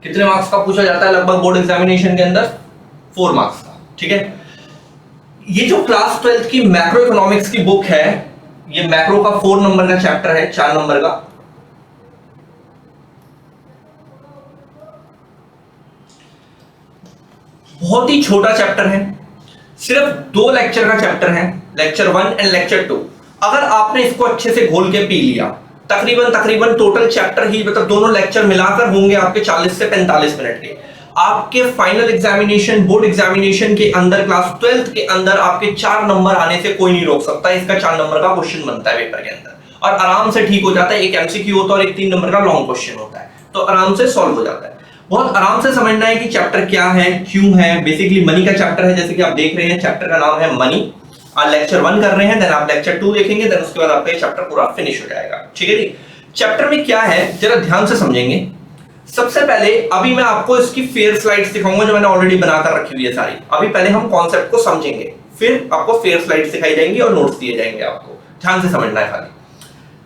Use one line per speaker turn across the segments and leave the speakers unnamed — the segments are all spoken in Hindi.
कितने मार्क्स का पूछा जाता है लगभग बोर्ड एग्जामिनेशन के अंदर? 4 मार्क्स का। ठीक है, ये जो क्लास 12th की मैक्रो इकोनॉमिक्स की बुक है, ये मैक्रो का 4 नंबर का चैप्टर है, 4 नंबर का। बहुत ही छोटा चैप्टर है, सिर्फ 2 लेक्चर का चैप्टर है, लेक्चर 1 एंड लेक्चर 2। अगर आपने इसको अच्छे से घोल के पी लिया, तकरीबन टोटल चैप्टर ही मतलब दोनों लेक्चर मिलाकर होंगे आपके 40 से 45 मिनट के। आपके फाइनल एग्जामिनेशन, बोर्ड एग्जामिनेशन के अंदर, क्लास 12th के अंदर आपके 4 नंबर आने से कोई नहीं रोक सकता। इसका 4 नंबर का क्वेश्चन बनता है पेपर के अंदर और आराम से ठीक हो जाता है। एक एमसीक्यू होता है और एक 3 नंबर का लॉन्ग क्वेश्चन होता है, तो आराम से सॉल्व हो जाता है। बहुत आराम से समझना है कि चैप्टर क्या है, क्यों है। बेसिकली मनी का चैप्टर है, जैसे कि आप देख रहे हैं चैप्टर का नाम है मनी। आज लेक्चर 1 कर रहे हैं, देन आप लेक्चर 2 देखेंगे, देन उसके बाद आपका ये चैप्टर पूरा फिनिश हो जाएगा। ठीक है जी। चैप्टर में क्या है जरा ध्यान से समझेंगे। सबसे पहले अभी मैं आपको इसकी फेयर स्लाइड्स दिखाऊंगा जो मैंने ऑलरेडी बनाकर रखी हुई है सारी। अभी पहले हम कॉन्सेप्ट को समझेंगे, फिर आपको फेयर स्लाइड्स दिखाई जाएंगी और नोट्स दिए जाएंगे। आपको ध्यान से समझना है खाली।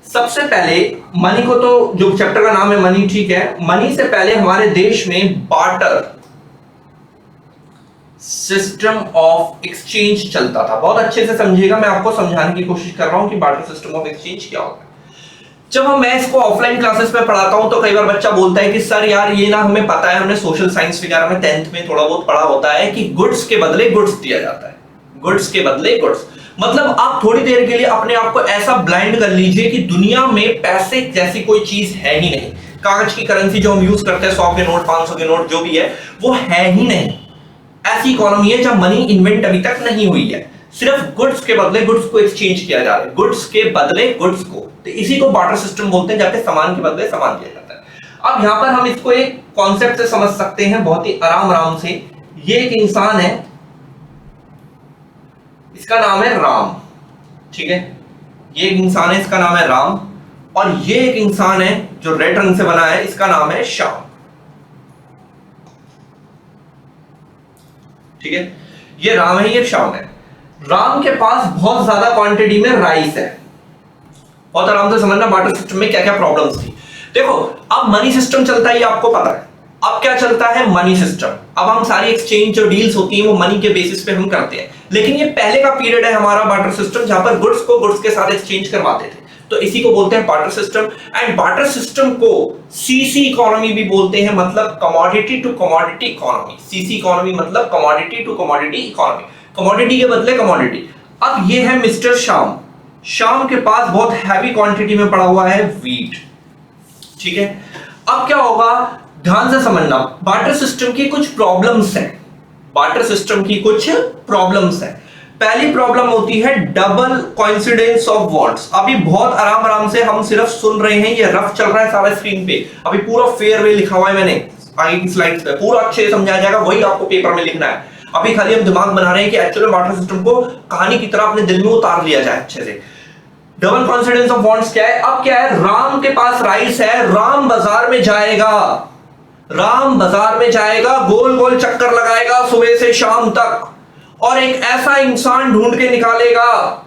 सबसे पहले मनी को, तो जो चैप्टर का नाम है मनी, ठीक है। मनी से पहले हमारे देश में बार्टर सिस्टम ऑफ एक्सचेंज चलता था। बहुत अच्छे से समझिएगा, मैं आपको समझाने की कोशिश कर रहा हूं कि बार्टर सिस्टम ऑफ एक्सचेंज क्या होता है। जब मैं इसको ऑफलाइन क्लासेस में पढ़ाता हूं तो कई बार बच्चा बोलता है कि सर यार ये ना हमें पता है, हमने सोशल साइंस वगैरह में 10th में थोड़ा बहुत पढ़ा होता है कि गुड्स के बदले गुड्स दिया जाता है। गुड्स के बदले गुड्स मतलब आप थोड़ी देर के लिए अपने आप को ऐसा ब्लाइंड कर लीजिए कि दुनिया में पैसे जैसी कोई चीज है ही नहीं। कागज की करेंसी जो हम यूज करते हैं, 100 के नोट, 500 के नोट, जो भी है वो है ही नहीं। ऐसी इकोनॉमी है जहां मनी इन्वेंट अभी तक नहीं हुई है। सिर्फ गुड्स के बदले गुड्स को एक्सचेंज किया जा रहा है, गुड्स के बदले गुड्स को। तो इसी को बार्टर सिस्टम बोलते हैं, जहां पे सामान के बदले सामान दिया जाता है। अब यहां पर हम इसको एक कॉन्सेप्ट से समझ सकते हैं बहुत ही आराम से। ये एक इंसान है, इसका नाम है राम। ठीक है, ये एक इंसान है, इसका नाम है राम। और ये एक इंसान है जो रेड रंग से बना है, इसका नाम है श्याम। ठीक है, ये राम है, ये श्याम है। राम के पास बहुत ज्यादा क्वांटिटी में राइस है। बहुत आराम से समझना बार्टर सिस्टम में क्या क्या प्रॉब्लम्स थी। देखो, अब मनी सिस्टम चलता है, ये आपको पता है। अब क्या चलता है? Money system. अब हम सारी एक्सचेंज जो डील्स होती हैं वो मनी के बेसिस पे हम करते हैं। लेकिन ये पहले का पीरियड है हमारा बार्टर सिस्टम, जहां पर गुड्स को गुड्स के साथ एक्सचेंज करवाते थे, तो इसी को बोलते हैं barter system. And barter system को सीसी इकोनॉमी भी बोलते हैं, मतलब commodity to commodity economy. CC economy मतलब commodity to commodity economy, commodity के बदले कमोडिटी। अब ये है मिस्टर श्याम। श्याम के पास बहुत हैवी क्वांटिटी में पड़ा हुआ है व्हीट। ठीक है, अब क्या होगा ध्यान से समझना। बार्टर सिस्टम की कुछ प्रॉब्लम्स हैं, बार्टर सिस्टम की कुछ प्रॉब्लम्स हैं। पहली प्रॉब्लम होती है डबल कोइंसिडेंस ऑफ वर्ड्स। अभी बहुत आराम से हम सिर्फ सुन रहे हैं, ये रफ चल रहा है सारा स्क्रीन पे। अभी पूरा फेयर वे लिखा हुआ है मैंने आगे की स्लाइड्स पे, पूरा अच्छे से समझाया जाएगा, वही आपको पेपर में लिखना है। अभी खाली हम दिमाग बना रहे हैं कि एक्चुअली बार्टर सिस्टम को कहानी की तरह अपने दिल में उतार लिया जाए अच्छे से। डबल कॉन्सिडेंस ऑफ बॉन्ड्स क्या है? अब क्या है, राम के पास राइस है, राम बाजार में जाएगा, राम बाजार में जाएगा, गोल गोल चक्कर लगाएगा सुबह से शाम तक, और एक ऐसा इंसान ढूंढ के निकालेगा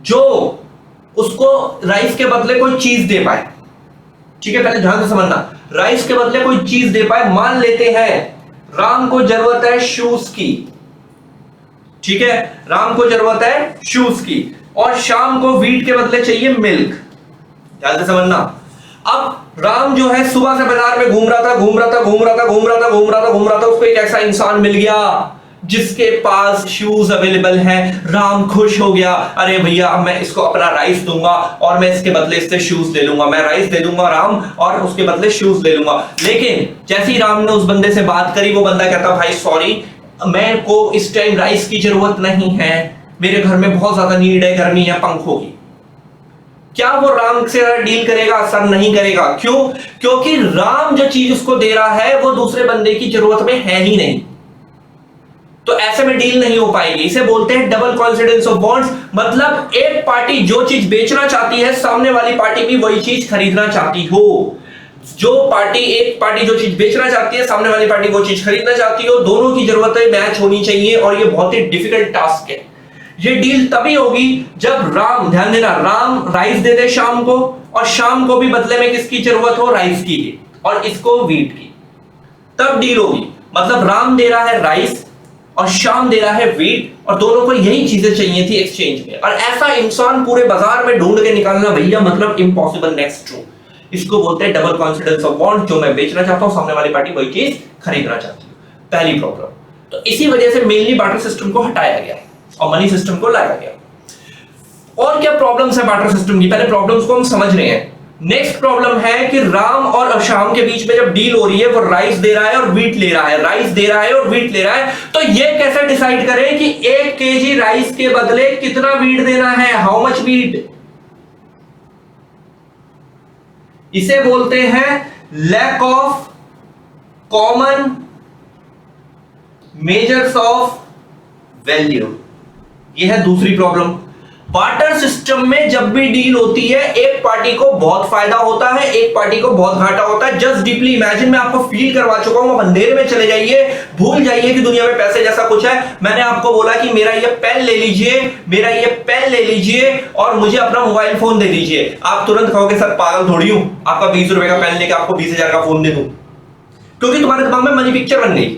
जो उसको राइस के बदले कोई चीज दे पाए। ठीक है, पहले ध्यान से समझना, राइस के बदले कोई चीज दे पाए। मान लेते हैं राम को जरूरत है शूज की। ठीक है, राम को जरूरत है शूज की, और शाम को व्हीट के बदले चाहिए मिल्क। ध्यान से समझना। अब राम जो है सुबह से बाजार में घूम रहा था, उसको एक ऐसा इंसान मिल गया जिसके पास शूज अवेलेबल है। राम खुश हो गया, अरे भैया अब मैं इसको अपना राइस दूंगा और मैं इसके बदले इससे शूज ले लूंगा। मैं राइस दे दूंगा राम और उसके बदले शूज ले लूंगा। लेकिन जैसे ही राम ने उस बंदे से बात करी, वो बंदा कहता भाई सॉरी, मेरे को इस टाइम राइस की जरूरत नहीं है, मेरे घर में बहुत ज्यादा नीड है, गर्मी है, पंखों की। क्या वो राम से डील करेगा? असर नहीं करेगा। क्यों? क्योंकि राम जो चीज उसको दे रहा है वो दूसरे बंदे की जरूरत में है ही नहीं, तो ऐसे में डील नहीं हो पाएगी। इसे बोलते हैं डबल कॉन्सिडेंस ऑफ बॉन्ड्स। मतलब एक पार्टी जो चीज बेचना चाहती है, सामने वाली पार्टी भी वही चीज खरीदना चाहती हो। एक पार्टी जो चीज बेचना चाहती है, सामने वाली पार्टी वो चीज खरीदना चाहती हो, दोनों की जरूरतें मैच होनी चाहिए, और ये बहुत ही डिफिकल्ट टास्क है। ये डील तभी होगी जब राम, ध्यान देना, राम राइस दे शाम को, और शाम को भी बदले में किसकी जरूरत हो? राइस की, और इसको व्हीट की। तब डील होगी। मतलब राम दे रहा है राइस और श्याम दे रहा है व्हीट और दोनों को यही चीजें चाहिए थी एक्सचेंज में, और ऐसा इंसान पूरे बाजार में ढूंढ के निकालना भैया मतलब इम्पॉसिबल नेक्स्ट टू। इसको बोलते हैं डबल कॉन्फिडेंस ऑफ बॉन्ड। जो मैं बेचना चाहता हूं सामने वाली पार्टी वही चीज खरीदना चाहती है, पहली प्रॉब्लम। तो इसी वजह से मेनली बार्टर सिस्टम को हटाया गया और मनी सिस्टम को लाया गया। और क्या प्रॉब्लम्स है बार्टर सिस्टम की, पहले प्रॉब्लम्स को हम समझ रहे हैं। नेक्स्ट प्रॉब्लम है कि राम और श्याम के बीच में जब डील हो रही है, वो राइस दे रहा है और व्हीट ले रहा है, राइस दे रहा है और व्हीट ले रहा है, तो ये कैसे डिसाइड करें कि 1 केजी राइस के बदले कितना व्हीट देना है, हाउ मच व्हीट। इसे बोलते हैं lack of common measures of value. यह है दूसरी प्रॉब्लम। बार्टर सिस्टम में जब भी डील होती है, एक पार्टी को बहुत फायदा होता है, एक पार्टी को बहुत घाटा होता है। जस्ट डीपली इमेजिन, मैं आपको फील करवा चुका हूं, अंधेरे में चले जाइए, भूल जाइए कि दुनिया में पैसे जैसा कुछ है। मैंने आपको बोला कि मेरा ये पेन ले लीजिए, मेरा ये पेन ले लीजिए और मुझे अपना मोबाइल फोन दे दीजिए। आप तुरंत कहोगे सर पागल थोड़ी हूं, आपका 20 रुपए का पेन लेके आपको 20,000 का फोन दे दूं, क्योंकि तुम्हारे दिमाग में मनी पिक्चर बन गई,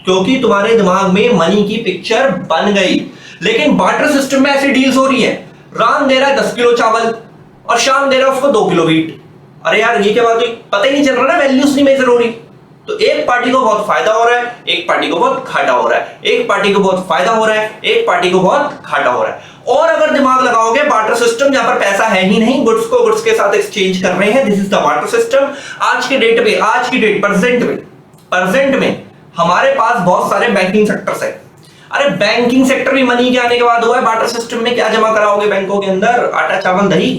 क्योंकि तुम्हारे दिमाग में मनी की पिक्चर बन गई। लेकिन बार्टर सिस्टम में ऐसी डील्स हो रही है, राम दे रहा है 10 किलो चावल और श्याम दे रहा है उसको 2 किलो व्हीट। अरे यार ये क्या बात हुई, पता ही नहीं चल रहा ना, वैल्यूज नहीं मेजर हो रही। तो एक पार्टी को बहुत फायदा हो रहा है, एक पार्टी को बहुत घाटा हो रहा है, एक पार्टी को बहुत फायदा हो रहा है, एक पार्टी को बहुत घाटा हो रहा है। और अगर दिमाग लगाओगे, बार्टर सिस्टम जहां पर पैसा है ही नहीं, गुड्स को गुड्स के साथ एक्सचेंज कर रहे हैं, this is the barter system. आज के डेट पे, आज की डेट प्रेजेंट में हमारे पास बहुत सारे बैंकिंग सेक्टर्स है। अरे बैंकिंग सेक्टर भी मनी के आने के बाद हुआ है। बार्टर सिस्टम में क्या जमा कराओगे बैंकों के अंदर, आटा चावल दही।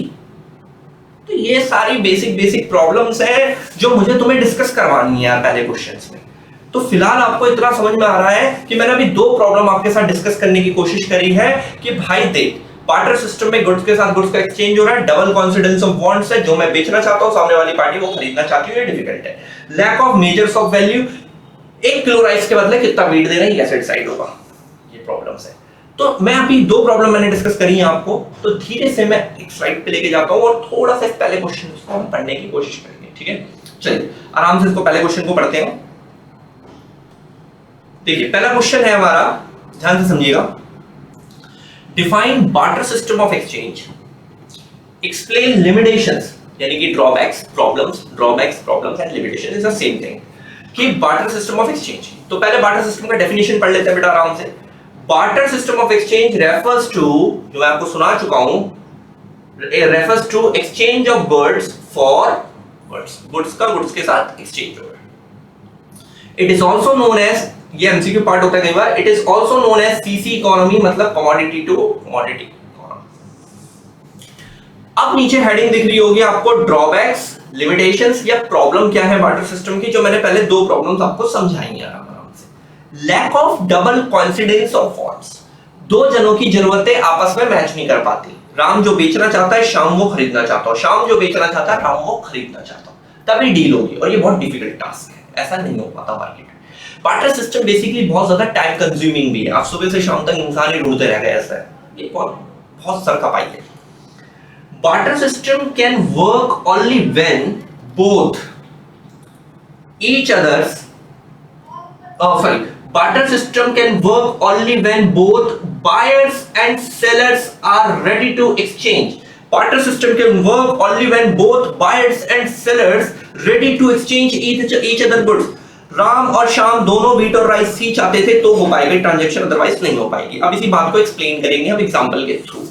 तो ये सारी बेसिक प्रॉब्लम्स है जो मुझे तुम्हें डिस्कस करवानी है यार पहले क्वेश्चंस में। तो फिलहाल आपको इतना समझ में आ रहा है कि मैंने अभी 2 प्रॉब्लम आपके साथ डिस्कस करने की कोशिश करी है कि भाई देख, बार्टर सिस्टम में गुड्स के साथ गुड्स का एक्सचेंज हो रहा है, डबल कॉन्फिडेंस ऑफ बॉन्ड्स है, जो मैं बेचना चाहता हूं सामने वाली पार्टी वो खरीदना चाहती है, डिफिकल्ट है। Lack of measures of value, 1 kilo rice के बदले कितना वेट देना है कैसे डिसाइड होगा, ये प्रॉब्लम्स है। तो मैं अभी 2 प्रॉब्लम मैंने डिस्कस करी है आपको, तो धीरे से मैं एक स्लाइड पे लेके जाता हूं और थोड़ा सा पहले क्वेश्चन को हम पढ़ने की कोशिश करेंगे, ठीक है। चलिए आराम से इसको पहले क्वेश्चन को पढ़ते हैं। देखिए पहला क्वेश्चन है हमारा, ध्यान से समझिएगा। Define barter system of exchange, explain limitations, यानी कि drawbacks problems and limitations is the same thing कि बार्टर सिस्टम ऑफ एक्सचेंज। तो पहले बार्टर सिस्टम का डेफिनेशन पढ़ लेते हैं बेटा आराम से। Barter system of exchange refers to, जो मैं आपको सुना चुका हूं, refers to exchange of goods for goods, goods का गुड्स के साथ एक्सचेंज हो रहा है। It is also known as, ये एमसीक्यू पार्ट होता है कई बार, it is also known as CC economy, मतलब कमोडिटी टू कमोडिटी इकोनॉमी। अब नीचे हेडिंग दिख रही होगी आपको, ड्रॉबैक्स, लिमिटेशंस या प्रॉब्लम क्या है बार्टर सिस्टम की, जो मैंने पहले 2 प्रॉब्लम्स आपको समझाई हैं आराम से। Lack of double coincidence of bonds, 2 जनों की जरूरतें आपस में मैच नहीं कर पाती। राम जो बेचना चाहता है श्याम वो खरीदना चाहता है, श्याम जो बेचना चाहता है राम वो खरीदना चाहता है, तभी डील होगी। और ये बहुत डिफिकल्ट टास्क है, ऐसा नहीं हो पाता मार्केट में। बार्टर सिस्टम बेसिकली बहुत ज्यादा टाइम कंज्यूमिंग भी है, आप सुबह से शाम तक इंसान ही ढूंढते रह गए, ऐसा है, ये बहुत सरकपाई है। Barter system can work only when both each other's barter system can work only when both buyers and sellers are ready to exchange. Barter system can work only when both buyers and sellers ready to exchange each other goods. Ram और श्याम दोनों व्हीट और राइस ही चाहते थे तो हो पाएगी ट्रांजैक्शन, अदरवाइज नहीं हो पाएगी। अब इसी बात को एक्सप्लेन करेंगे हम एग्जांपल के through.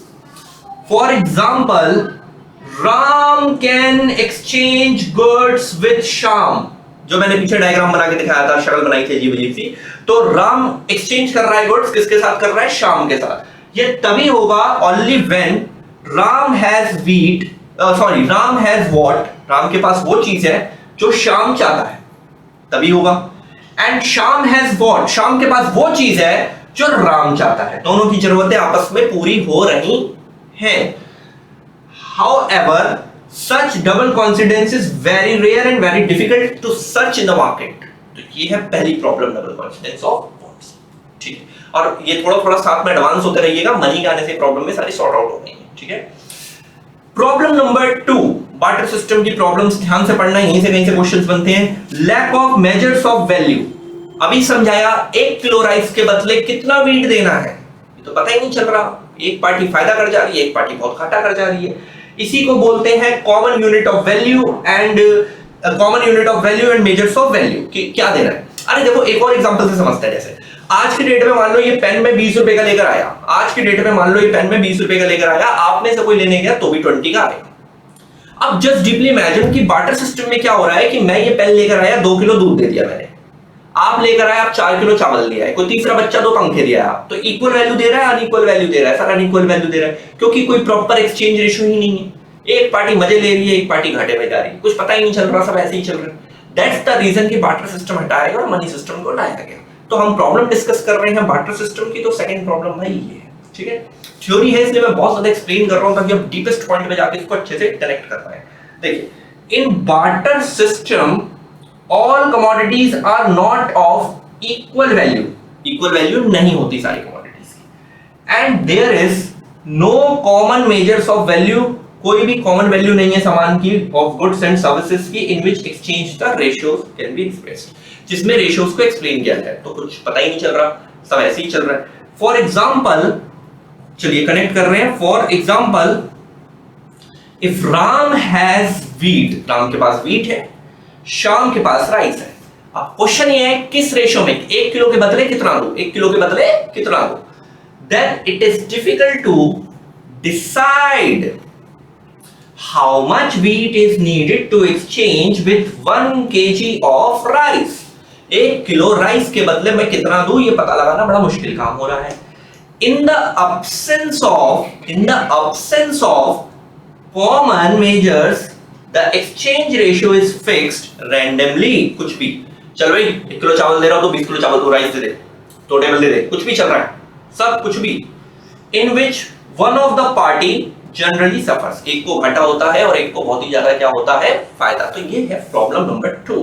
For example, Ram can exchange goods with Shyam, जो मैंने पीछे डायग्राम बना के दिखाया था, शक्ल बनाई थी अजीब सी। तो राम एक्सचेंज कर रहा है गुड्स, किसके साथ कर रहा है, श्याम के साथ। ये तभी होगा only when Ram has wheat, Ram has what, Ram के पास वो चीज है जो श्याम चाहता है, तभी होगा। And Shyam has what, Shyam के पास वो चीज है जो राम चाहता है, दोनों की जरूरतें आपस में पूरी हो रही हैं। However, such double coincidence is very rare and very difficult to search in the market. तो ये है पहली problem, double confidence of bonds, ठीक है। और ये थोड़ा थोड़ा साथ में एडवांस होते रहिएगा, मनी के आने से प्रॉब्लम में सारी सॉर्ट आउट हो गई है, ठीक है। प्रॉब्लम नंबर 2, बार्टर सिस्टम की प्रॉब्लम्स ध्यान से पढ़ना, यहीं से कहीं से क्वेश्चंस बनते हैं। Lack of measures of value. अभी समझाया 1 किलो राइस के बदले कितना वीट देना है, ये तो पता ही नहीं चल रहा। एक पार्टी फायदा कर जा रही है, एक पार्टी बहुत घाटा कर जा रही है। इसी को बोलते हैं common unit of value and measures of value कि क्या देना है। अरे देखो एक और एग्जांपल से समझते हैं। जैसे आज की डेट में मान लो ये पेन में 20 रुपए का लेकर आया, आज की डेट में मान लो ये पेन में 20 रुपए का लेकर आया, आप में से कोई लेने गया तो भी 20 का आएगा। अब जस्ट डीपली इमेजिन कि बार्टर सिस्टम में क्या हो रहा है कि मैं ये पेन लेकर आया, 2 किलो दूध दे दिया मैंने, आप लेकर आए आप 4 किलो चावल दिया है, कोई तीसरा बच्चा 2 पंखे दिया है, तो इक्वल वैल्यू दे रहा है अनइक्वल वैल्यू दे रहा है? सर अनइक्वल वैल्यू दे रहा है क्योंकि कोई प्रॉपर एक्सचेंज रेशियो ही नहीं है। एक पार्टी मजे ले रही है, एक पार्टी घाटे में जा रही है, कुछ पता ही नहीं चल रहा, सब ऐसे ही चल रहा है। दैट्स द रीजन कि बार्टर सिस्टम हटाया गया और मनी सिस्टम को लाया गया। तो हम प्रॉब्लम डिस्कस कर रहे हैं बार्टर सिस्टम की, तो सेकंड प्रॉब्लम भाई ये है, ठीक है। थ्योरी है इसलिए मैं बहुत ज्यादा एक्सप्लेन कर रहा हूं ताकि आप डीपेस्ट पॉइंट पे जाके इसको अच्छे से कनेक्ट कर पाए। देखिए, in barter system all commodities are not of equal value, equal value नहीं होती सारी कमोडिटीज की, and there is no common measures of value, कोई भी कॉमन वैल्यू नहीं है सामान की ऑफ गुड्स एंड सर्विसेज की, in which exchange the ratios can be expressed, जिसमें रेशियोज को एक्सप्लेन किया है। तो कुछ पता ही नहीं चल रहा, सब ऐसे ही चल रहा है। फॉर एग्जांपल, चलिए कनेक्ट कर रहे हैं। For example, if Ram has wheat, Ram के पास वीट है, श्याम के पास राइस है। अब क्वेश्चन ये है किस रेशियो में, 1 किलो के बदले कितना दो, 1 किलो के बदले कितना दो। Then it is difficult to decide how much wheat is needed to exchange with 1 kg of rice। 1 kilo rice के बदले मैं कितना दूं ये पता लगाना बड़ा मुश्किल काम हो रहा है। In the absence of common measures, the exchange ratio is fixed randomly। कुछ भी चल भाई, 1 किलो चावल दे रहा हूं तो 20 किलो चावल तो राइस दे दे, तो टेबल दे दे, कुछ भी चल रहा है, सब कुछ भी। In which one of the party generally suffers, एक को घाटा होता है और एक को बहुत ही ज्यादा क्या होता है, फायदा। तो ये है प्रॉब्लम नंबर 2।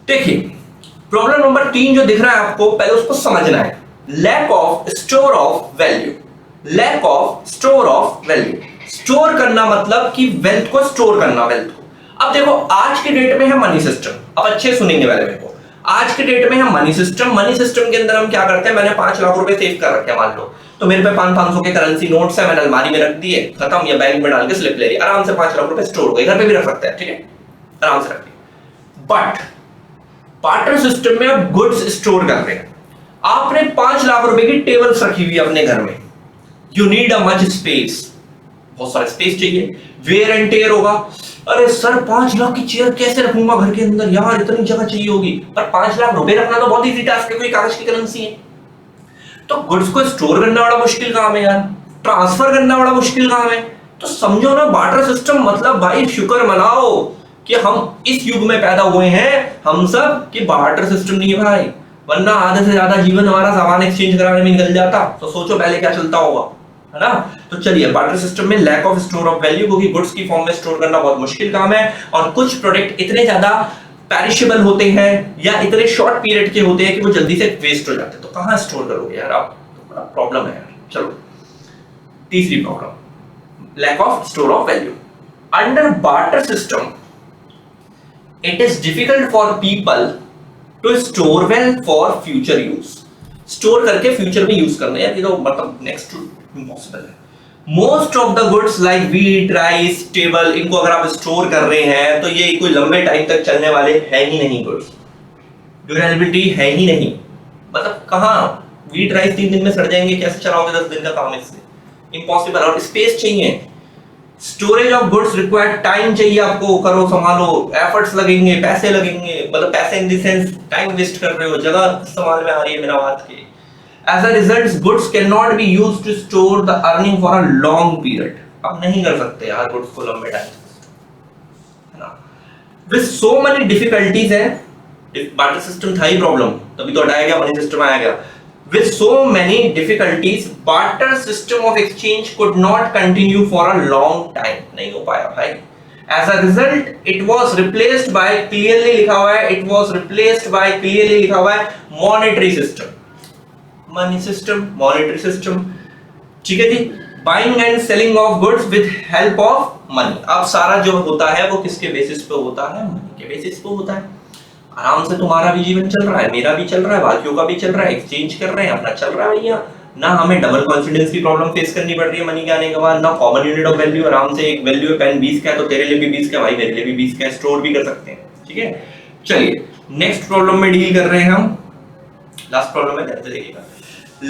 देखिए प्रॉब्लम नंबर 3 जो दिख रहा है आपको, पहले उसको समझना है। Lack of store of value, lack of store of value, store करना मतलब कि वेल्थ को स्टोर करना, वेल्थ को। अब देखो आज के डेट में है मनी सिस्टम, अब अच्छे सुनेंगे वाले मेरे को। आज के डेट में है मनी सिस्टम, मनी सिस्टम के अंदर हम क्या करते हैं, मैंने 5 लाख रुपए सेव कर रखे हैं मान लो, तो मेरे पे 500 के करेंसी नोट्स है, मैंने अलमारी में रख दिए, खत्म, या बैंक में डाल के स्लिप ले ली, आराम से 5 लाख रुपए स्टोर हो गए, घर पे भी रख सकते हैं, ठीक है, आराम से रखिए। बट बार्टर सिस्टम में आप गुड्स स्टोर कर रहे हैं, आपने 5 लाख रुपए की टेबल्स रखी हुई अपने घर में, you need a much space, बहुत सारा स्पेस चाहिए, वेयर एंड टेयर होगा। अरे सर 5 लाख की चेयर कैसे रखूंगा घर के अंदर, यार इतनी जगह चाहिए होगी, पर 5 लाख रुपए रखना तो बहुत इजी टास्क है, कोई कागज की करेंसी है। तो गुड्स को स्टोर करना बड़ा मुश्किल काम है यार, ट्रांसफर करना बड़ा मुश्किल काम है। तो समझो ना बार्टर सिस्टम मतलब भाई शुक्र मनाओ कि हम इस युग में पैदा हुए हैं हम सब कि बार्टर सिस्टम नहीं है भाई, वरना आधे से ज्यादा जीवन हमारा सामान एक्सचेंज कराने में निकल जाता। तो सोचो पहले क्या चलता होगा, है ना। तो चलिए बार्टर सिस्टम में lack of store of value, क्योंकि गुड्स की फॉर्म में स्टोर करना बहुत मुश्किल काम है, और कुछ प्रोडक्ट इतने ज्यादा पेरिशेबल होते हैं या इतने शॉर्ट पीरियड के होते हैं कि वो जल्दी से वेस्ट हो जाते हैं, तो कहां स्टोर करोगे यार आप, तो बड़ा प्रॉब्लम है यार। चलो तीसरी problem, lack of store of value. Under barter system it is difficult for people to store wealth for future use, store करके फ्यूचर में यूज करना यार, ये तो मतलब नेक्स्ट टू इम्पॉसिबल है। Most of the goods like wheat, rice, table, इनको अगर आप स्टोर कर रहे हैं तो ये कोई लंबे टाइम तक चलने वाले है ही नहीं, गुड्स ड्यूरेबिलिटी है ही नहीं, मतलब कहां व्हीट राइस 3 दिन में सड़ जाएंगे, कैसे चलाओगे 10 दिन का काम, इससे इम्पॉसिबल। और स्पेस चाहिए, storage of goods required time चाहिए आपको, करो संभालो, एफर्ट्स लगेंगे, पैसे लगेंगे, मतलब पैसे in the sense time waste कर रहे हो, जगह इस्तेमाल में आ रही है बिना बात के। As a result, goods cannot be used to store the earning for a long period। अब नहीं कर सकते यार गुड्स को लंबे टाइम, है ना। With so many difficulties है, बार्टर सिस्टम था ही प्रॉब्लम, तभी तो हटाया गया, मनी सिस्टम आया गया। With so many difficulties, barter system of exchange could not continue for a long time। नहीं हो पाया भाई। As a result, it was replaced by, clearly लिखा हुआ है, it was replaced by, clearly लिखा हुआ है, monetary system। Money system, monetary system, ठीक है जी। Buying and selling of goods with help of money. अब सारा जो होता है वो किसके बेसिस पे होता है? मनी के बेसिस पे होता है। आराम से तुम्हारा भी जीवन चल रहा है, मेरा भी चल रहा है, बाकियों का भी चल रहा है, एक्सचेंज कर रहे हैं, अपना चल रहा है भैया। ना हमें डबल कॉन्फिडेंस की प्रॉब्लम फेस करनी पड़ रही है मनी के आने के बाद, ना कॉमन यूनिट ऑफ वैल्यू। आराम से एक वैल्यू है पेन 20 का है तो तेरे लिए भी 20 का, भाई मेरे लिए भी 20 का, स्टोर भी कर सकते हैं। ठीक है, चलिए नेक्स्ट प्रॉब्लम में डील कर रहे हैं हम। लास्ट प्रॉब्लम है, ध्यान से देखिएगा।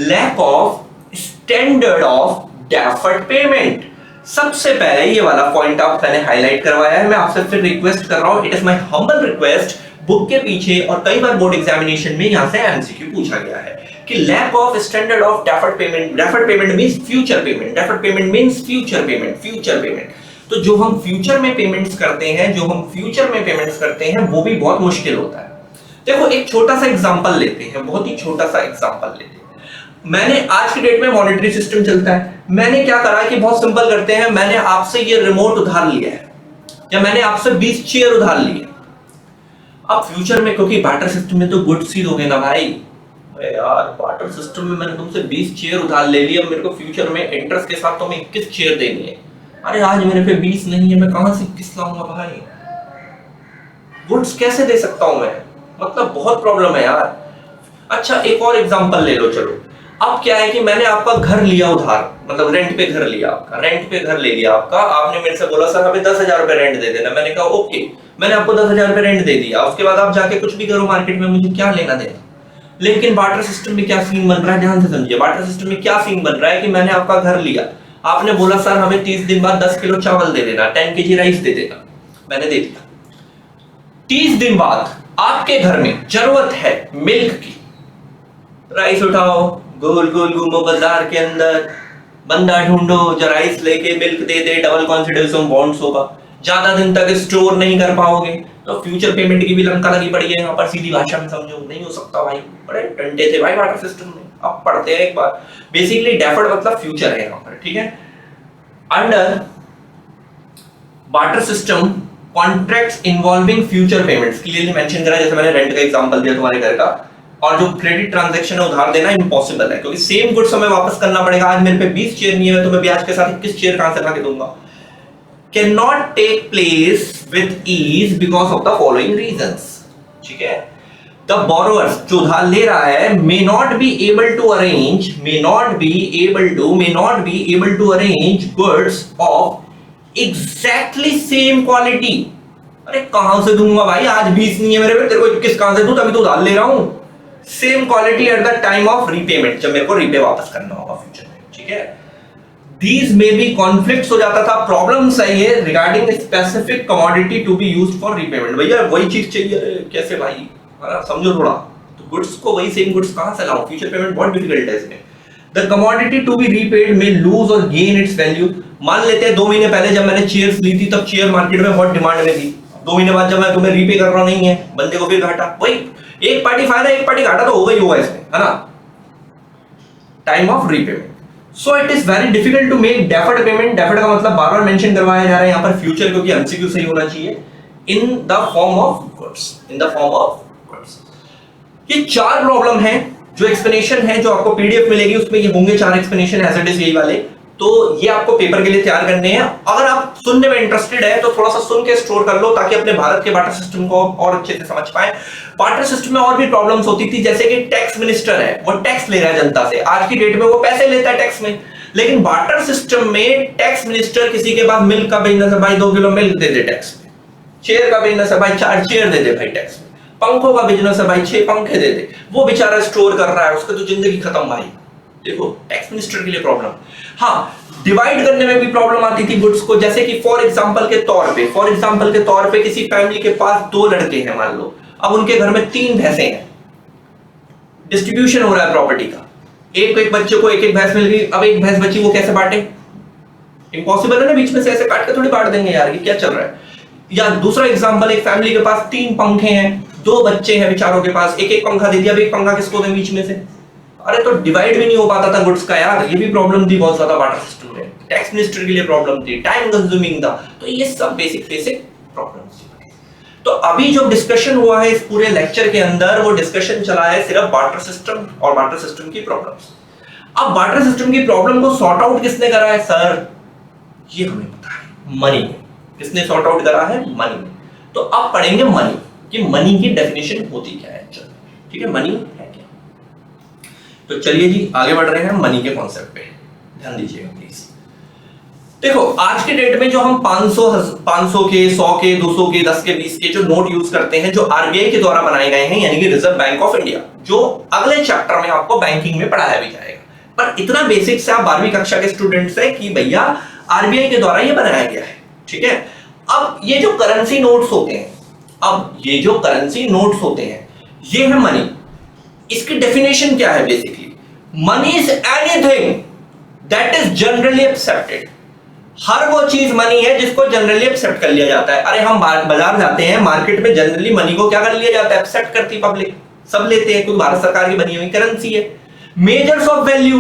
Lack of standard of deferred payment. सबसे पहले ये वाला पॉइंट आप मैंने हाईलाइट करवाया है, मैं आपसे फिर रिक्वेस्ट कर रहा हूं, it is my humble request. Book के पीछे और कई बार बोर्ड एग्जामिनेशन में यहां से एमसीक्यू पूछा गया है कि lack of standard of deferred payment. Deferred payment means future payment, deferred payment means future payment, future payment. तो जो हम फ्यूचर में पेमेंट्स करते हैं, जो हम फ्यूचर में पेमेंट्स करते हैं वो भी बहुत मुश्किल होता है। देखो एक छोटा सा एग्जांपल लेते हैं, बहुत ही छोटा सा एग्जांपल लेते हैं। मैंने आज की डेट में मॉनेटरी सिस्टम चलता है, मैंने क्या करा कि बहुत सिंपल करते हैं, मैंने आपसे ये रिमोट उधार लिया है या मैंने आपसे 20 चेयर उधार लिए। अब फ्यूचर में क्योंकि बार्टर सिस्टम में तो गुड्स ही दोगे ना भाई। यार बार्टर सिस्टम में मैंने तुमसे 20 चेयर उधार ले लिया, मेरे को फ्यूचर में इंटरेस्ट के साथ तुम्हें 21 चेयर देनी है। अरे आज मेरे पे 20 नहीं है, मैं कहां से 21 लाऊंगा भाई? गुड्स कैसे दे सकता हूं मैं? मतलब बहुत प्रॉब्लम है यार। अच्छा एक और एग्जांपल ले लो, चलो अब क्या है कि मैंने आपका घर लिया उधार, मतलब रेंट पे घर लिया, आपका रेंट पे घर ले लिया आपका। आपने मेरे से बोला सर हमें 10,000 रुपए रेंट दे देना, मैंने कहा ओके, मैंने आपको 10,000 रुपए रेंट दे दिया। उसके बाद आप जाके कुछ भी करो मार्केट में, मुझे क्या लेना देना। लेकिन बार्टर सिस्टम में क्या सीन बन रहा है, ध्यान से समझिए। बार्टर सिस्टम में क्या सीन बन रहा है कि मैंने आपका घर लिया, आपने बोला सर हमें 30 दिन बाद 10 किलो चावल दे देना, 10 kg राइस दे देना, मैंने दे दिया। 30 दिन बाद आपके घर में जरूरत है मिल्क की, राइस उठाओ, गोल गोल घूमो बाजार के अंदर, बंदा ढूंढो जो राइस लेके milk they they, double confidence on bonds होगा, ज्यादा दिन तक स्टोर नहीं कर पाओगे तो फ्यूचर पेमेंट की भी लंका लगी पड़ी है यहाँ पर। सीधी भाषा में समझो, नहीं हो सकता भाई, बड़े डंडे थे भाई वाटर सिस्टम में। अब पढ़ते हैं एक बार, बेसिकली डेफर्ड मतलब फ्यूचर है यहाँ पर। ठीक है, under barter system contracts involving future payments clearly mention करा, जैसे मैंने रेंट का एग्जांपल दिया तुम्हारे घर का। और जो क्रेडिट ट्रांजैक्शन है उधार देना इम्पॉसिबल है, क्योंकि सेम गुड्स हमें वापस करना पड़ेगा। आज मेरे पे 20 चेयर नहीं है, मैं तुम्हें ब्याज के साथ 21 चेयर कहां से ला के दूंगा। Cannot take place with ease because of the following reasons. ठीक है, द बोरोअर्स जो उधार ले रहा है may not be able to arrange goods of exactly same quality। अरे कहां से दूंगा भाई, आज 20 नहीं है मेरे पे, तेरे को 21 कहां से दूं? तभी तो उधार ले रहा हूं। Same quality at the time of repayment, जब मेरे को रीपे वापस करना होगा फ्यूचर में। ठीक है, these may be conflicts हो जाता था, प्रॉब्लम सही है regarding specific commodity to be used for repayment. भैया वही चीज चाहिए, कैसे भाई, समझो थोड़ा। तो गुड्स को वही सेम गुड्स कहां से लाऊं? फ्यूचर पेमेंट बहुत डिफिकल्ट है इसमें। The commodity to be repaid may lose और गेन इट्स वैल्यू। मान लेते हैं 2 महीने पहले जब मैंने चेयर्स ली थी तब चेयर मार्केट में बहुत डिमांड में थी। 2 महीने बाद जब मैं तुम्हें रीपे कर रहा नहीं है, बंदे को फिर घाटा। वही एक पार्टी फायदा एक पार्टी घाटा तो होगा ही होगा इसमें, है ना, time of repayment. So it is very difficult to make deferred payment. Deferred का मतलब बार बार मेंशन करवाया जा रहा है यहाँ पर फ्यूचर, क्योंकि एमसीक्यू सही होना चाहिए। इन the form of goods, in the form of goods. ये 4 प्रॉब्लम है, जो एक्सप्लेनेशन है जो आपको पीडीएफ मिलेगी उसमें ये होंगे 4 एक्सप्लेनेशन एज इट इज यही वाले। तो ये आपको पेपर के लिए तैयार करने हैं। अगर आप सुनने में इंटरेस्टेड है तो थोड़ा सा सुन के स्टोर कर लो, ताकि अपने भारत के बार्टर सिस्टम को और अच्छे से समझ पाए। बार्टर सिस्टम में और भी प्रॉब्लम्स होती थी, जैसे कि टैक्स मिनिस्टर है, वो टैक्स ले रहा है जनता से। आज की डेट में वो पैसे लेता है टैक्स में, लेकिन बार्टर सिस्टम में टैक्स मिनिस्टर किसी के पास मिल्क का बिजनेस है भाई, 2 किलो मिल्क दे दे टैक्स में। चेयर का बिजनेस है भाई, 4 चेयर दे दे भाई टैक्स में। पंखों का बिजनेस है भाई, 6 पंखे दे दे। वो बेचारा स्टोर कर रहा है, उसकी तो जिंदगी खत्म भाई। देखो टैक्स मिनिस्टर के लिए प्रॉब्लम। हाँ, डिवाइड करने में भी प्रॉब्लम आती थी गुड्स को, जैसे कि फॉर एग्जांपल के तौर पे किसी फैमिली के पास 2 लड़के हैं मान लो, अब उनके घर में 3 भैंसें हैं, डिस्ट्रीब्यूशन हो रहा है प्रॉपर्टी का। एक बच्चे को एक भैंस मिल गई, अब एक भैंस बची, वो कैसे बांटे? इम्पॉसिबल है ना, बीच में से ऐसे काट के थोड़ी बांट देंगे यार, ये क्या चल रहा है। या दूसरा एग्जांपल, एक फैमिली के पास 3 पंखे हैं, 2 बच्चे हैं बेचारों के पास, एक पंखा दे दिया, अब एक पंखा किसको दें बीच में से? अरे तो डिवाइड भी नहीं हो पाता था गुड्स का यार, ये भी प्रॉब्लम थी बहुत ज्यादा बार्टर सिस्टम में। टैक्स मिनिस्टर के लिए प्रॉब्लम थी, टाइम कंज्यूमिंग था। तो ये सब बेसिक प्रॉब्लम्स थी। तो अभी जो डिस्कशन हुआ है इस पूरे लेक्चर के अंदर, वो डिस्कशन चला है सिर्फ बार्टर सिस्टम और बार्टर सिस्टम की प्रॉब्लम्स। अब बार्टर सिस्टम की प्रॉब्लम को सॉर्ट आउट किसने करा है सर? ये हमें पता है, मनी ने। किसने सॉर्ट आउट करा है? मनी ने। तो अब पढ़ेंगे मनी कि मनी की डेफिनेशन होती क्या है। चलो ठीक है, मनी है क्या। तो चलिए जी आगे बढ़ रहे हैं मनी के कॉन्सेप्ट पे, ध्यान दीजिएगा प्लीज। देखो आज के डेट में जो हम 500 के, 100 के, 200 के, 10 के, 20 के जो नोट यूज करते हैं, जो आरबीआई के द्वारा बनाए गए हैं, यानी कि रिजर्व बैंक ऑफ इंडिया, जो अगले चैप्टर में आपको बैंकिंग में पढ़ाया भी जाएगा, पर इतना बेसिक से आप 12वीं कक्षा के स्टूडेंट्स हैं कि भैया आरबीआई के द्वारा ये बनाया गया है। ठीक है, अब ये जो करेंसी नोट्स होते हैं, ये है मनी। इसकी डेफिनेशन क्या है? Basically money is anything that is generally accepted. हर वो चीज मनी है जिसको जनरली एक्सेप्ट कर लिया जाता है। अरे हम बाजार जाते हैं, मार्केट में जनरली मनी को क्या कर लिया जाता है? एक्सेप्ट करती पब्लिक, सब लेते हैं, क्योंकि भारत सरकार की बनी हुई करेंसी है। मेजर्स ऑफ वैल्यू,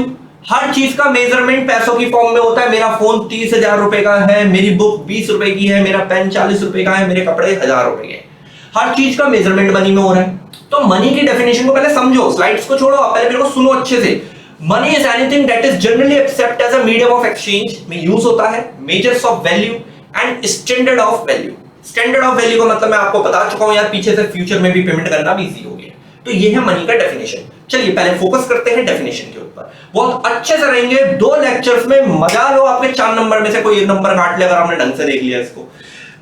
हर चीज का मेजरमेंट पैसों की फॉर्म में होता है। मेरा फोन 30,000 रुपए का है, मेरी बुक 20 रुपए की है, मेरा पेन 40 रुपए का है, मेरे कपड़े 1000 रुपए के। हर चीज का मेजरमेंट मनी में हो रहा है। तो मनी की डेफिनेशन को पहले समझो, स्लाइड्स को छोड़ो, पहले मेरे को सुनो अच्छे से। Money is anything that is generally accept as a medium of exchange, में यूज होता है। Measures of value and standard of value. Standard of value का मतलब मैं आपको बता चुका हूं यार, पीछे से फ्यूचर में भी पेमेंट करना भी इजी हो गया। तो ये है मनी का डेफिनेशन। चलिए पहले फोकस करते हैं डेफिनेशन के ऊपर, बहुत अच्छे से रहेंगे 2 लेक्चर्स में, मजा लो। आपके 4 नंबर में से कोई एक नंबर काट ले अगर आपने ढंग से देख लिया इसको।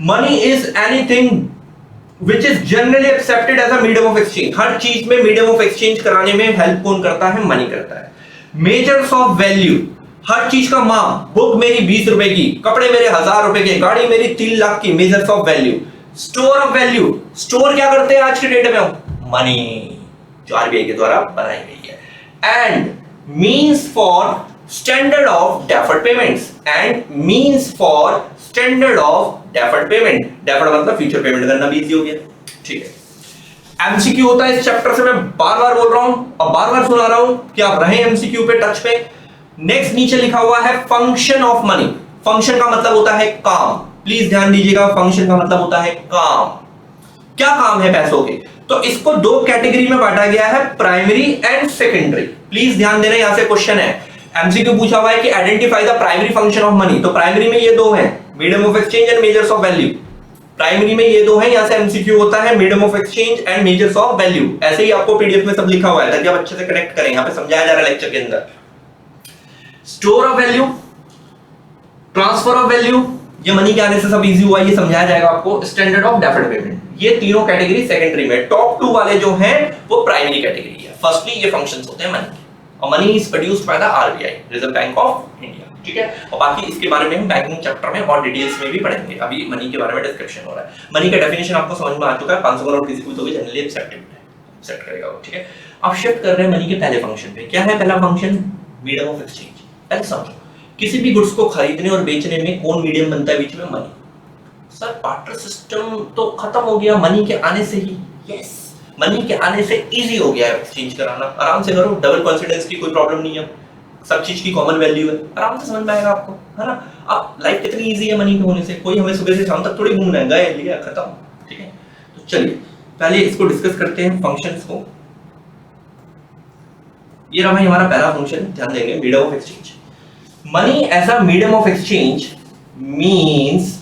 Money is anything which is generally accepted as a medium of exchange। हर चीज में मीडियम ऑफ एक्सचेंज कराने में हेल्प कौन करता है? मनी करता है। मेजर्स ऑफ वैल्यू, हर चीज का माप, बुक मेरी 20 रुपए की, कपड़े मेरे 1000 रुपए के, गाड़ी मेरी 3 लाख की, measures of value. Store of value, store क्या करते हैं आज के डेट में? मनी, जो आरबीआई के द्वारा बनाई गई है। And means for standard of deferred payments, standard of deferred payment. Deferred मतलब फ्यूचर पेमेंट करना भी इजी हो गया। ठीक है, एमसीक्यू होता है इस चैप्टर से, मैं बार बार बोल रहा हूं और बार बार सुना रहा हूं कि आप रहें एमसीक्यू पे टच पे। नेक्स्ट नीचे लिखा हुआ है फंक्शन ऑफ मनी। फंक्शन का मतलब होता है काम, प्लीज ध्यान दीजिएगा, फंक्शन का मतलब होता है काम। क्या काम है पैसों के? तो इसको 2 कैटेगरी में बांटा गया है, प्राइमरी एंड सेकेंडरी। प्लीज ध्यान देना, यहां से क्वेश्चन है, एमसीक्यू पूछा हुआ है कि identify the primary function of money. तो प्राइमरी में ये 2 हैं, medium of exchange and measures of value. Primary में ये 2 हैं, यहां से एमसीक्यू होता है medium of exchange and measures of value. ऐसे ही आपको पीडीएफ में सब लिखा हुआ है ताकि आप अच्छे से कनेक्ट करें, यहां पे समझाया जा रहा है लेक्चर के अंदर। Store of value, transfer of value, ये मनी के आने से सब इजी हुआ, ये समझाया जाएगा आपको। स्टैंडर्ड ऑफ डेफर्ड पेमेंट, ये तीनों कैटेगरी सेकेंडरी में। टॉप 2 वाले जो हैं वो प्राइमरी कैटेगरी है। फर्स्टली ये फंक्शंस होते हैं मनी के, और money is produced by the RBI, reserve bank of India. ठीक है, और बाकी इसके बारे में हम बैंकिंग चैप्टर में और डिटेल्स में भी पढ़ेंगे। अभी मनी के बारे में डिस्क्रिप्शन हो रहा है। मनी का डेफिनेशन आपको समझ में आ चुका है, 500 का नोट किसी को दोगे जनरली एक्सेप्टेड है, एक्सेप्ट करेगा वो। ठीक है, अब शिफ्ट कर रहे हैं मनी के पहले फंक्शन पे। क्या है पहला फंक्शन? Medium of exchange. पहले समझो, किसी भी गुड्स को खरीदने और बेचने में कौन मीडियम बनता है बीच में? मनी। सर बार्टर सिस्टम तो खत्म हो गया मनी के आने से ही। यस, मनी के आने से इजी हो गया है एक्सचेंज कराना, आराम से करो, डबल कॉन्फिडेंस की कोई प्रॉब्लम नहीं है, सब चीज की कॉमन वैल्यू है, आराम से समझ में आएगा आपको, है ना। अब लाइफ कितनी इजी है मनी के होने से, कोई हमें सुबह से शाम तक थोड़ी घूमना है, गए लिया खत्म। ठीक है, तो चलिए पहले इसको डिस्कस करते हैं फंक्शंस को। ये रहा भाई हमारा पहला फंक्शन, ध्यान देंगे, medium of exchange. Money as a medium of exchange means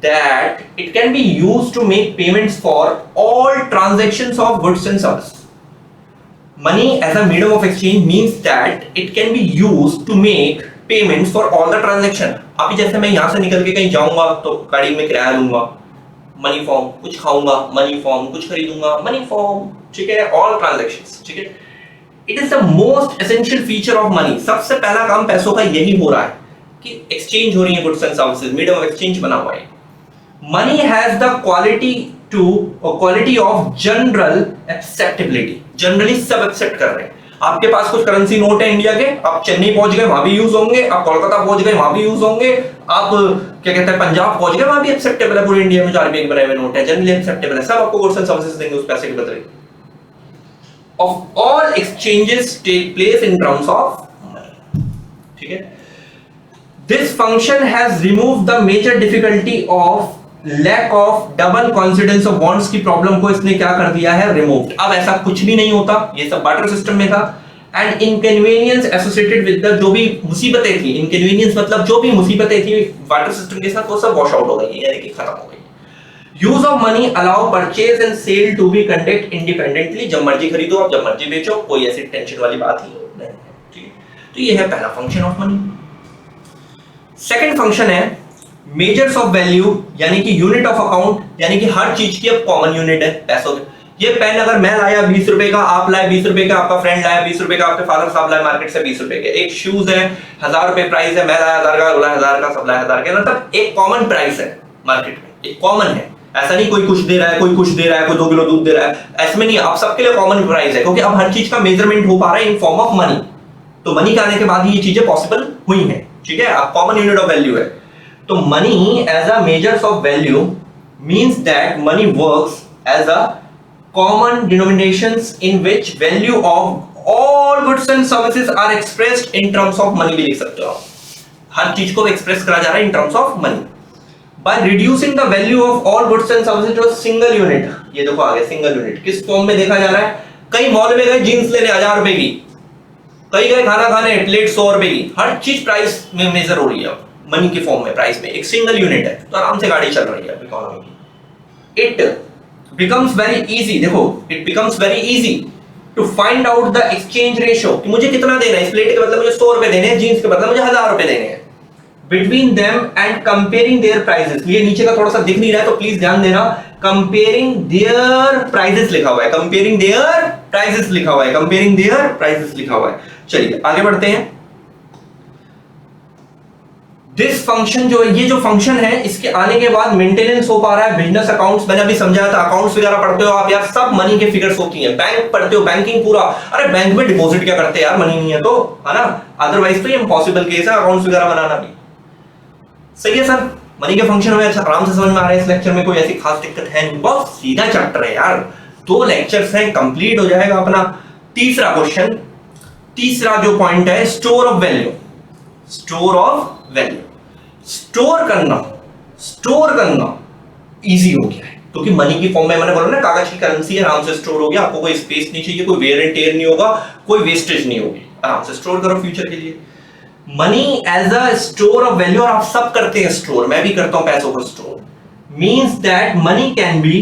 that it can be used to make payments for all transactions of goods and services. Money as a medium of exchange means that it can be used to make payments for all the transaction. अभी जैसे मैं यहाँ से निकल के कहीं जाऊंगा तो गाड़ी में किराया लूंगा, मनी फॉर्म, कुछ खाऊंगा मनी फॉर्म, कुछ खरीदूंगा मनी फॉर्म। ठीक है, ऑल ट्रांजैक्शंस। ठीक है, it is the most essential feature of money. सबसे पहला काम पैसों का यही हो रहा है कि एक्सचेंज हो रही है goods and services, medium of exchange बना हुआ है। Money has the quality of general acceptability. Generally सब एक्सेप्ट कर रहे हैं। आपके पास कुछ करेंसी नोट है इंडिया के, आप चेन्नई पहुंच गए वहां भी यूज होंगे, आप कोलकाता पहुंच गए वहां भी यूज होंगे, आप क्या कहते हैं पंजाब पहुंच गए वहां भी एक्सेप्टेबल है। पूरे इंडिया में जो आरबीआई के बनाए हुए नोट है जनरली एक्सेप्टेबल है, सब आपको गुड्स एंड सर्विसेज देंगे उस पैसे के बदले। Of all exchanges take place in terms of money. ठीक है, this function has removed the major difficulty of lack of double coincidence of bonds की प्रॉब्लम को इसने क्या कर दिया है? रिमूव्ड। अब ऐसा कुछ भी नहीं होता, ये सब बार्टर सिस्टम में था। And inconvenience associated with the, जो भी मुसीबतें थी, इनकन्वीनियंस मतलब जो भी मुसीबतें थी वाटर सिस्टम के साथ वो सब वॉश आउट हो गई, यानी कि खत्म हो गई। Use of money allow purchase and sale to be conduct independently, जब मर्जी खरीदो आप, जब मर्जी बेचो, कोई ऐसी टेंशन वाली बात ही नहीं है, ठीक है। तो ये है पहला function of money. Second function है मेजर्स ऑफ वैल्यू, यानी कि यूनिट ऑफ अकाउंट, यानी कि हर चीज की अब कॉमन यूनिट है पैसों में। ये पेन अगर मैं लाया 20 रुपए का, आप लाए 20 रुपए का, आपका फ्रेंड लाया 20 रुपए का, आपके फादर साहब लाए मार्केट से 20 रुपए के। एक शूज है 1000 रुपए प्राइस है, मैं लाया 1000 का, बोला 1000 का, सब लाया 1000 के, मतलब एक कॉमन प्राइस है मार्केट में, एक कॉमन है। ऐसा नहीं कोई कुछ दे रहा है, कोई कुछ दे रहा है, कोई 2 किलो दूध दे रहा है, ऐसे में नहीं, आप सबके लिए कॉमन प्राइस है, क्योंकि अब हर चीज का मेजरमेंट हो पा रहा है इन फॉर्म ऑफ मनी। तो मनी के आने के बाद ही ये चीजें पॉसिबल हुई हैं, ठीक है। अब कॉमन यूनिट ऑफ वैल्यू है। तो money as a measures of value means that money works as a common denominations in which value of all goods and services are expressed in terms of money भी लिख सकते हो। हर चीज को एक्सप्रेस करा जा रहा है in terms of money by reducing the value of all goods and services to a single unit। ये देखो आगे सिंगल यूनिट किस फॉर्म में देखा जा रहा है। कई मॉल में गए जींस लेने 1000 रुपए की, कई गए खाना खाने प्लेट 100 रुपए की, हर चीज प्राइस में मेजर हो रही है मनी के फॉर्म में, प्राइस में, एक सिंगल यूनिट है, तो आराम से गाड़ी चल रही है इकोनॉमी की। इट becomes very easy, देखो it becomes very easy to find out the exchange ratio, कि मुझे कितना देना है, इस प्लेट के बदले मुझे 100 रुपए देने हैं, जींस के बदले मुझे 1000 रुपए देने हैं, between them and comparing their prices। ये नीचे का थोड़ा सा दिख नहीं रहा है तो प्लीज ध्यान देना, comparing their prices लिखा हुआ है, comparing their prices लिखा हुआ है, comparing their prices लिखा हुआ है। चलिए आगे बढ़ते हैं। दिस फंक्शन जो है, ये जो फंक्शन है, इसके आने के बाद मेंटेनेंस हो पा रहा है बिजनेस अकाउंट्स। मैंने अभी समझाया था, अकाउंट्स वगैरह पढ़ते हो आप यार, सब मनी के फिगर्स होती हैं। बैंक पढ़ते हो, बैंकिंग पूरा, अरे बैंक में डिपॉजिट क्या करते हैं यार, मनी नहीं है तो, है ना, अदरवाइज तो ये इम्पॉसिबल केस है अकाउंट्स वगैरह बनाना भी। सही है सर, मनी के फंक्शन में अच्छा आराम से समझ में आ रहा है इस लेक्चर में, कोई ऐसी खास दिक्कत है नहीं, बहुत सीधा चैप्टर है यार, 2 लेक्चर्स हैं, कंप्लीट हो जाएगा अपना। तीसरा क्वेश्चन, तीसरा जो पॉइंट है, store of value. Store of value, store करना इजी हो गया है, क्योंकि मनी की फॉर्म में मैंने बोला ना, कागज की करेंसी है, आराम से स्टोर हो गया, आपको कोई स्पेस नहीं चाहिए, कोई वेयर एंड टेयर नहीं होगा, कोई वेस्टेज नहीं होगी, आराम से स्टोर करो फ्यूचर के लिए। Money as a store of value, और आप सब करते हैं स्टोर, मैं भी करता हूं पैसों को store, means that money can be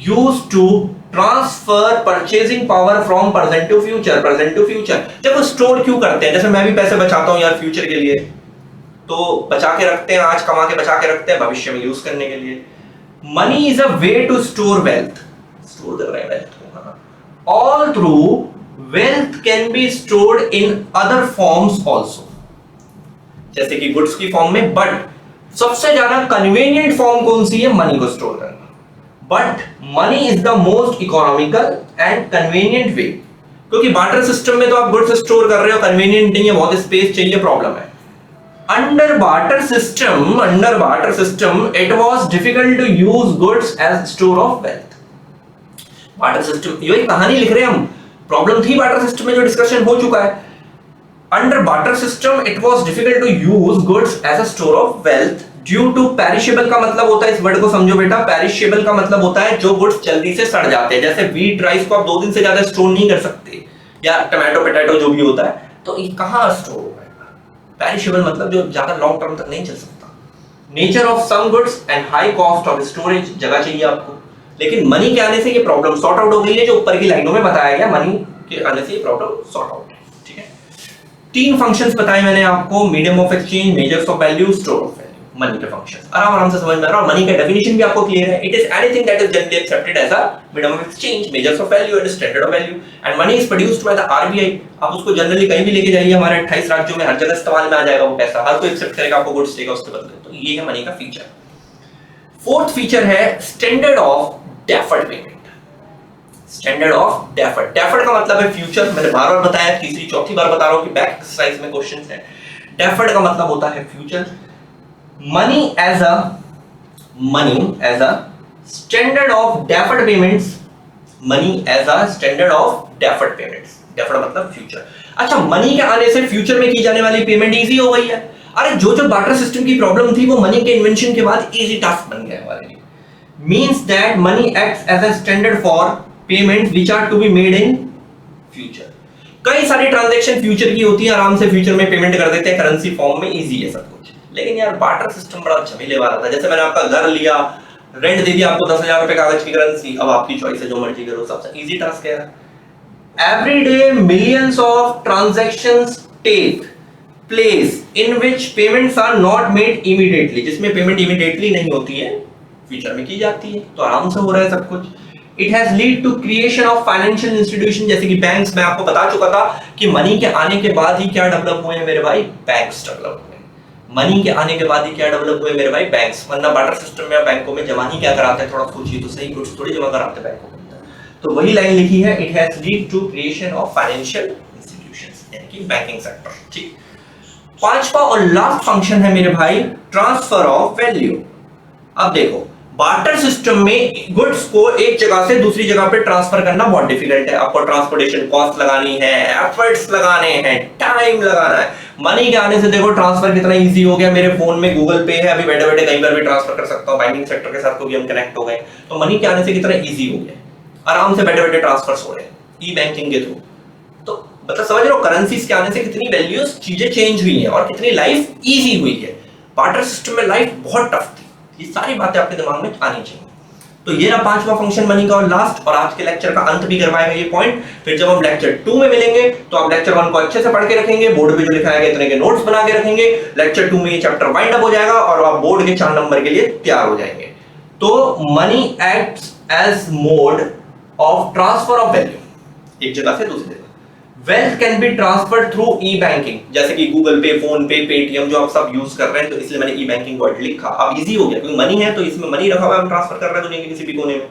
used to transfer purchasing power from present to future. Present to future, देखो स्टोर क्यों करते हैं, जैसे मैं भी पैसे बचाता हूं यार फ्यूचर के लिए, तो बचा के रखते हैं, आज कमा के बचा के रखते हैं भविष्य में यूज करने के लिए। Money is a way to store wealth, store कर रहे हैं वेल्थ को, although wealth can be stored in other forms also, जैसे कि गुड्स की फॉर्म में, बट सबसे ज्यादा कन्वीनियंट फॉर्म कौन सी है, मनी को स्टोर करना। But money is the most economical and convenient way, क्योंकि बार्टर सिस्टम में तो आप गुड्स स्टोर कर रहे हो, कन्वीनियंट नहीं है, बहुत स्पेस चाहिए, प्रॉब्लम है। Under barter system, it was difficult to use goods as store of wealth. Barter system, ये कहानी लिख रहे हैं हम, प्रॉब्लम थी barter system में जो डिस्कशन हो चुका है। Under barter system, it was difficult to use goods as a store of wealth due to perishable का मतलब होता है, इस वर्ड को समझो बेटा, perishable का मतलब होता है जो गुड्स जल्दी से सड़ जाते हैं, जैसे व्हीट राइस को आप 2 दिन से ज्यादा स्टोर नहीं कर सकते, या टमाटो पोटैटो जो भी होता है, तो ये कहाँ स्टोर होगा। पेरिशेबल मतलब जो ज्यादा लॉन्ग टर्म तक नहीं चल सकता। Nature of some goods and high cost of storage, जगह चाहिए आपको, लेकिन मनी के आने से ये प्रॉब्लम सॉर्ट आउट हो गई है, जो ऊपर की लाइनों में बताया गया, मनी के आने से ये प्रॉब्लम सॉर्ट आउट है, ठीक है। 3 फंक्शंस बताए मैंने आपको, medium of exchange, measures of value, store of value, money के फंक्शंस आराम से समझ में आ रहा है। मनी का डेफिनेशन भी आपको क्लियर है, it is anything that is generally accepted as a medium of exchange, measures of value and standard of value, and money is produced by the RBI. आप उसको जनरली कहीं भी लेके जाइए, हमारे 28 राज्यों में हर जगह इस्तेमाल में आ जाएगा वो पैसा, हर कोई एक्सेप्ट करेगा, आपको गुड्स देगा उसके बदले, तो ये है मनी का फीचर। 4th फीचर है standard of deferred payment. Standard of deferred, deferred का मतलब है फ्यूचर, मैंने बार-बार बताया, तीसरी चौथी बार बता रहा हूं कि बैक एक्सरसाइज में क्वेश्चंस है। डेफर्ड का मतलब होता है future. Money as a standard of deferred payments, money as a standard of deferred payments, deferred मतलब फ्यूचर। अच्छा, मनी के आने से फ्यूचर में की जाने वाली पेमेंट इजी हो गई है। अरे जो बार्टर सिस्टम की प्रॉब्लम थी वो मनी के इन्वेंशन के बाद इजी टास्क बन गया हमारे लिए। Means that money acts as a standard for payment which are to be made in future. कई सारी ट्रांजैक्शन फ्यूचर की होती है, आराम से फ्यूचर में पेमेंट कर देते हैं करेंसी फॉर्म में, इजी है सब कुछ। लेकिन यार बार्टर सिस्टम बड़ा झमेले वाला था। जैसे मैंने आपका घर लिया, रेंट दे दिया आपको 10,000 रुपए कागज की करेंसी, अब आपकी चॉइस है, जो मर्जी करो, सबसे इजी टास्क है यार। Every day millions of transactions take place in which payments are not made immediately, जिसमें पेमेंट इमीडिएटली नहीं होती है, फ्यूचर में की जाती है, तो आराम से हो रहा है सब कुछ। It has lead to creation of financial institution, जैसे कि बैंक्स, मैं आपको बता चुका था कि मनी के आने के बाद ही क्या डेवलप हुए हैं मेरे भाई, बैंक्स डेवलप हुए। मनी के आने के बाद ही क्या डेवलप हुए मेरे भाई, बैंक्स। वरना बार्टर सिस्टम में बैंकों में जमा ही क्या कराते हैं, थोड़ा सोचिए तो सही, कुछ थोड़ी जमा कराते हैं बैंकों में। तो वही लाइन लिखी है, it has lead to creation of financial institutions, यानी कि बैंकिंग सेक्टर। ठीक, पांचवा और लास्ट फंक्शन है मेरे भाई, ट्रांसफर ऑफ वैल्यू। अब देखो बार्टर सिस्टम में गुड्स को एक जगह से दूसरी जगह पे ट्रांसफर करना बहुत डिफिकल्ट है। आपको ट्रांसपोर्टेशन कॉस्ट लगानी है, एफर्ट्स लगाने हैं, टाइम लगाना है। मनी के आने से देखो ट्रांसफर कितना इजी हो गया, मेरे फोन में गूगल पे है, अभी बैठे बैठे कहीं पर भी ट्रांसफर कर सकता हूँ। बैंकिंग सेक्टर के साथ को भी हम कनेक्ट हो गए, तो मनी के आने से कितना इजी हो गया, आराम से बैठे बैठे ट्रांसफर हो रहे हैं ई बैंकिंग के थ्रू। तो मतलब समझ रहे हो करेंसीज के आने से कितनी वैल्यूज चीजें चेंज हुई हैं और कितनी लाइफ इजी हुई है। बार्टर सिस्टम में लाइफ बहुत टफ थी, ये सारी बातें आपके दिमाग में आनी चाहिए। तो ये रहा पांचवा फंक्शन मनी का और लास्ट, और आज के लेक्चर का अंत भी करवाएगा ये पॉइंट। फिर जब हम लेक्चर 2 में मिलेंगे तो आप लेक्चर 1 को अच्छे से पढ़ के रखेंगे, बोर्ड पे जो लिखा है इतने के नोट्स बना के रखेंगे। लेक्चर 2 में ये चैप्टर वाइंड अप हो जाएगा और आप बोर्ड के 4 नंबर के लिए तैयार हो जाएंगे। तो money acts as mode of transfer of value, एक जगह से दूसरी जगह। Wealth can be transferred through e banking, जैसे कि गूगल पे, फोन पे, पेटीएम जो आप सब यूज कर रहे हैं, तो इसलिए मैंने ई बैंकिंग वर्ड लिखा। अब इजी हो गया क्योंकि मनी है तो इसमें मनी रखा हुआ है, हम ट्रांसफर कर रहे हैं दुनिया के किसी भी कोने में।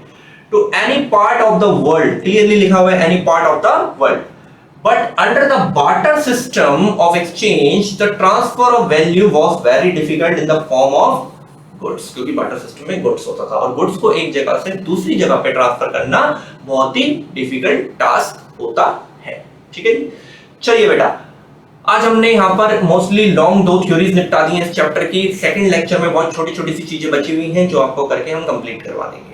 To any part of the world, clearly लिखा हुआ है any part of the world. But under the barter system of exchange the transfer of value was very difficult in the form of goods, क्योंकि बार्टर सिस्टम में गुड्स होता था और गुड्स को एक जगह से दूसरी जगह पे ट्रांसफर करना बहुत ही डिफिकल्ट टास्क होता है। ठीक है जी, चलिए बेटा, आज हमने यहाँ पर मोस्टली लॉन्ग 2 थ्योरीज निपटा दी हैं इस चैप्टर की। सेकंड लेक्चर में बहुत छोटी छोटी सी चीजें बची हुई हैं जो आपको करके हम कंप्लीट करवा देंगे।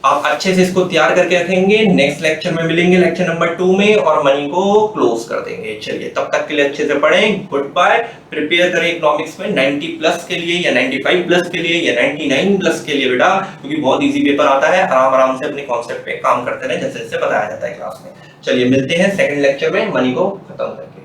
आप अच्छे से इसको तैयार करके रखेंगे, नेक्स्ट लेक्चर में मिलेंगे लेक्चर नंबर 2 में और मनी को क्लोज कर देंगे। चलिए तब तक के लिए अच्छे से पढ़ें, गुड बाय। प्रिपेयर करें इकोनॉमिक्स में 90 प्लस के लिए या 95 प्लस के लिए या 99 प्लस के लिए बेटा, क्योंकि बहुत इजी पेपर आता है। आराम आराम से अपने कॉन्सेप्ट पे काम करते रहे जैसे जैसे बताया जाता है क्लास में। चलिए मिलते हैं सेकंड लेक्चर में मनी को खत्म करके।